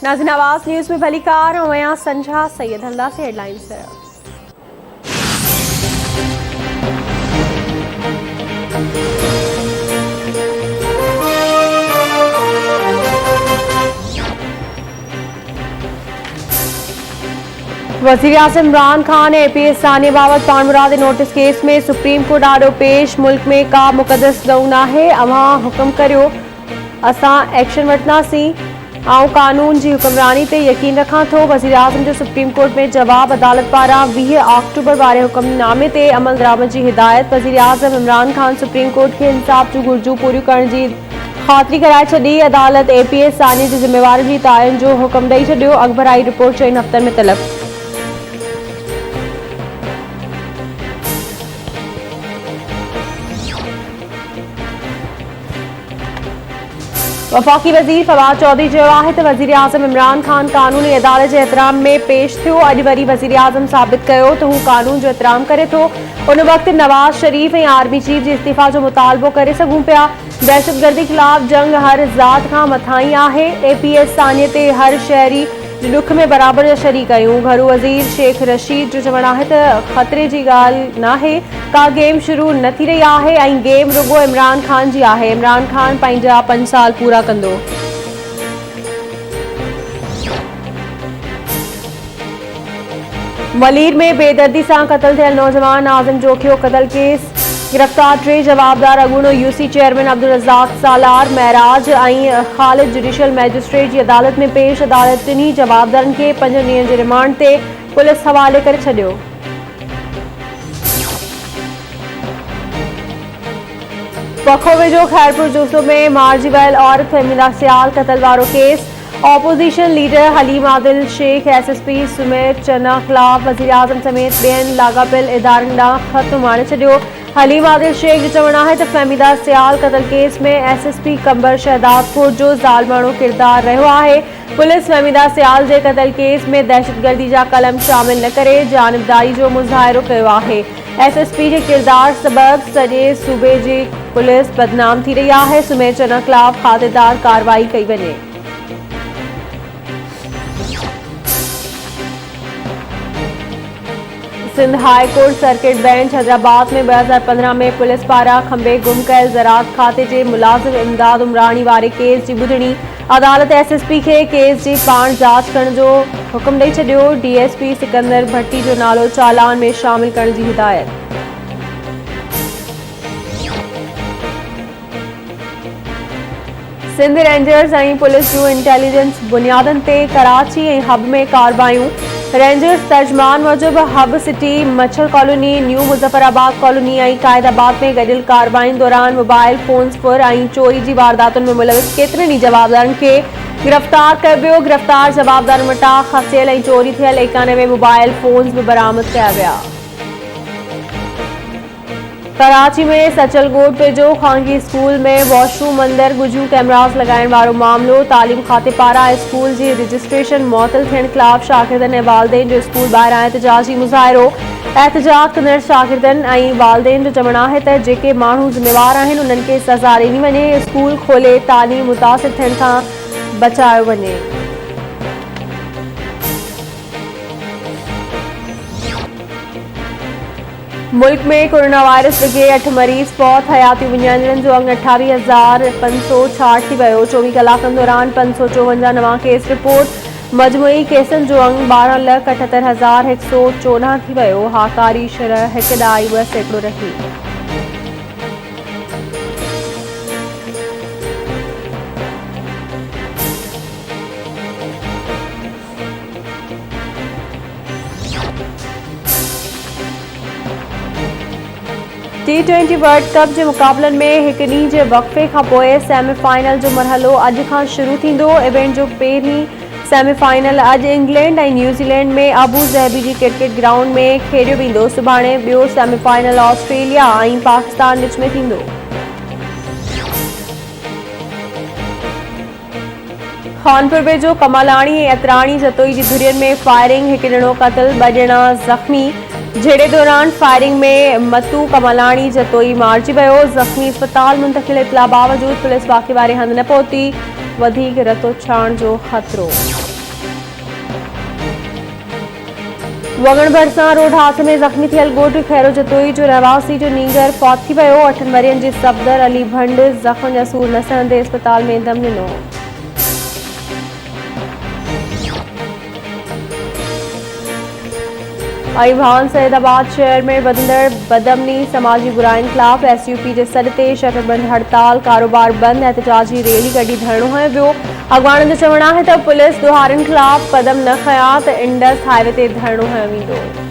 नाज़रीन आवाज़ न्यूज़ में भली कार और मैं संझा सैयद हल्दा से हेडलाइंस है। वज़ीर-ए-आज़म इमरान खान APS सानिया बाबत पाणमुराद नोटिस केस में सुप्रीम कोर्ट आॾो पेश। मुल्क में का मुक़दस ॻऊ नाहे, अवां हुक्म करियो असां एक्शन वठंदासीं। आऊं कानून जी हुक्मरानी ते यकीन रखां थो। वज़ीर-ए-आज़म जो सुप्रीम कोर्ट में जवाब। अदालत पारां 20 अक्टूबर वारे हुक्मनामे ते अमल दरामद की हिदायत। वज़ीर-ए-आज़म इमरान खान सुप्रीम कोर्ट के इंसाफ जूं घुर्जूं पूरियूं करण जी ख़ातिरी कराए छॾी। अदालत APS सानिया जे ज़िम्मेवारनि जी तायुन जो हुक्म ॾेई छॾियो। अॻभराई रिपोर्ट 4 हफ़्तनि में तलब। वफ़ाक़ी वज़ीर फवाद चौधरी चयो आहे त वज़ीर-ए-आज़म इमरान खान कानूनी अदालत जे एहतराम में पेश थियो। अॼु वरी वज़ीर-ए-आज़म साबित कयो त हू कानून जो एहतराम करे थो। उन वक़्तु नवाज़ शरीफ़ ऐं आर्मी चीफ जे इस्तीफ़ा जो मुतालबो करे सघूं पिया। दहशतगर्दी ख़िलाफ़ जंग हर ज़ात खां मथां ई आहे। APS सानिया ते हर शहरी दुख में बराबर जा शरीक आहियूं। घरू वज़ीर शेख रशीद जो चवणु आहे त ख़तरे जी ॻाल्हि नाहे, का गेम शुरू न थी रही आहे ऐं गेम रुगो इमरान खान जी आहे। इमरान खान पंहिंजा 5 साल पूरा कंदो। वलीर में बेदर्दी सां क़त्ल थियल नौजवान नाज़िम जोखियो क़त्ल केस। गिरफ़्तार 3 जवाबदार अॻूणो UC चेयरमैन अब्दुल रज़ाक सालार, महराज ऐं ख़ालिद जुडिशल मैजिस्ट्रेट जी अदालत में पेश। अदालत टिन्ही जवाबदारनि खे 5 ॾींहनि जे रिमांड ते पुलिस हवाले करे छॾियो। पखो वेझो खैरपुर जूसो में मारिजी वियल औरत फहमीदा सियाल क़त्ल वारो case. Opposition leader Haleem Adil Sheikh SSP Sumair Channa ख़िलाफ़ वज़ीर-ए-आज़म समेत ॿियनि लाॻापियल इदारनि ॾांहुं ख़त माणे छॾियो। हलीम आदिल शेख जो चवणु आहे त फहमीदा सियाल क़त्ल केस में SSP कंबर शहदादपुर जो ज़ालिमाणो किरदार रहियो आहे। पुलिस फहमीदा सियाल जे क़त्ल केस में दहशतगर्दी जा कलम शामिल न करे जानिबदारी जो मुज़ाहिरो कयो आहे। SSP जे किरदार सबबि सॼे सूबे जी पुलिस बदनाम थी रही आहे। सुमेर चन्ना ख़िलाफ़ खातेदार कार्रवाई कई वञे। Sindh high court circuit bench Hyderabad में 2015 में पुलिस पारां खंबे गुम कयल ज़राअत खाते जे मुलाज़िम इमदाद उमराणी वारे केस जी ॿुधणी। अदालत SSP खे केस जी पाण जांच करण जो हुक्म ॾेई छॾियो। DSP सिकंदर भट्टी जो नालो चालान में शामिल करण जी हिदायत। सिंध रेंजर्स ऐं पुलिस जूं इंटेलिजेंस बुनियादनि ते कराची ऐं हब में कार्रवायूं। रेंजर्स तर्जमान मूजिबि हब सिटी, मच्छर कॉलोनी, न्यू मुज़फ़राबाद कॉलोनी ऐं क़ाइदाबाद में गॾियल कार्रवाइयुनि दौरान मोबाइल फ़ोन्स फुर ऐं चोरी जी वारदातुनि में मुलविस केतिरनि ई जवाबदारनि खे गिरफ़्तार कयो वियो। गिरफ़्तार जवाबदारनि वटां खसियल ऐं चोरी थियल 91 मोबाइल फ़ोन्स बि बरामद कया विया। कराची में सचल ॻोठ वेझो ख़ानगी स्कूल में वॉशरूम अंदर गुझियूं कैमरास लॻाइण वारो मामिलो। तालीम खाते पारां स्कूल जी रजिस्ट्रेशन मुअतल थियण ख़िलाफ़ शागिर्दनि ऐं वालिदैन जो स्कूल ॿाहिरां एहतिजाजी मुज़ाहिरो। एहतिजाज कंदड़ शागिर्दनि ऐं वालिदैन जो चवणु आहे त जेके माण्हू ज़िम्मेवार आहिनि उन्हनि खे सज़ा ॾिनी वञे, स्कूल खोले तालीम मुतासिर थियण खां बचायो वञे। मुल्क में कोरोना वायरस विघे 8 मरीज़ फौत। हयाती विञाइजड़नि जो अंग 28,566 थी वियो। 24 कलाकनि दौरान 554 नवां केस रिपोर्ट। मजमूई केसनि जो अंग 12,78,114 थी वियो। हाकारी शरह 1.2% रही। T20 वर्ल्ड कप जे मुक़ाबलनि में हिक ॾींहं जे वक़फ़े खां पोइ सेमीफाइनल जो मरहलो अॼु खां शुरू थींदो। इवेंट जो पहिरीं सेमीफाइनल अॼु इंग्लैंड ऐं न्यूज़ीलैंड में अबू ज़हबी जी क्रिकेट ग्राउंड में खेॾियो वेंदो। सुभाणे ॿियो सेमीफाइनल ऑस्ट्रेलिया ऐं पाकिस्तान विच में थींदो। खानपुर वेझो कमालाणी ऐं अतराणी जतोई जी धुरियुनि में फायरिंग, हिकु ॼणो क़त्ल, 2 ॼणा ज़ख़्मी। झेड़े दौरान फायरिंग में मतू कमालाणी जतोई मारिजी वियो। ज़ख़्मी अस्पताल मुंतक़िल। इतला बावजूद पुलिस वाक़े वारे हंधि न पहुती। वधीक रतो छाण जो ख़तरो। वगण भरसा रोड हादसे में जख्मी थियल ॻोठ खैरो जतोई जो रहवासी जो नींगर फौत थी वियो। 8 वरियनि जी सफ़दर अली भंड ज़ख़्म जा सूर न सहंदे अस्पताल में दम ॾिनो। आई भान सैदाबाद शहर में वधंदड़ बदअमनी समाजी बुराइनि खिलाफ़ SUP जे सॾ ते शटरबंद हड़ताल, कारोबार बंद, एहतजाजी रैली कढी धरणो हंयो वियो। अॻवाननि जो चवणु आहे त पुलिस ॾोहारियुनि खिलाफ़ क़दम न खंया त इंडस हाईवे ते धरणो हंयो वेंदो।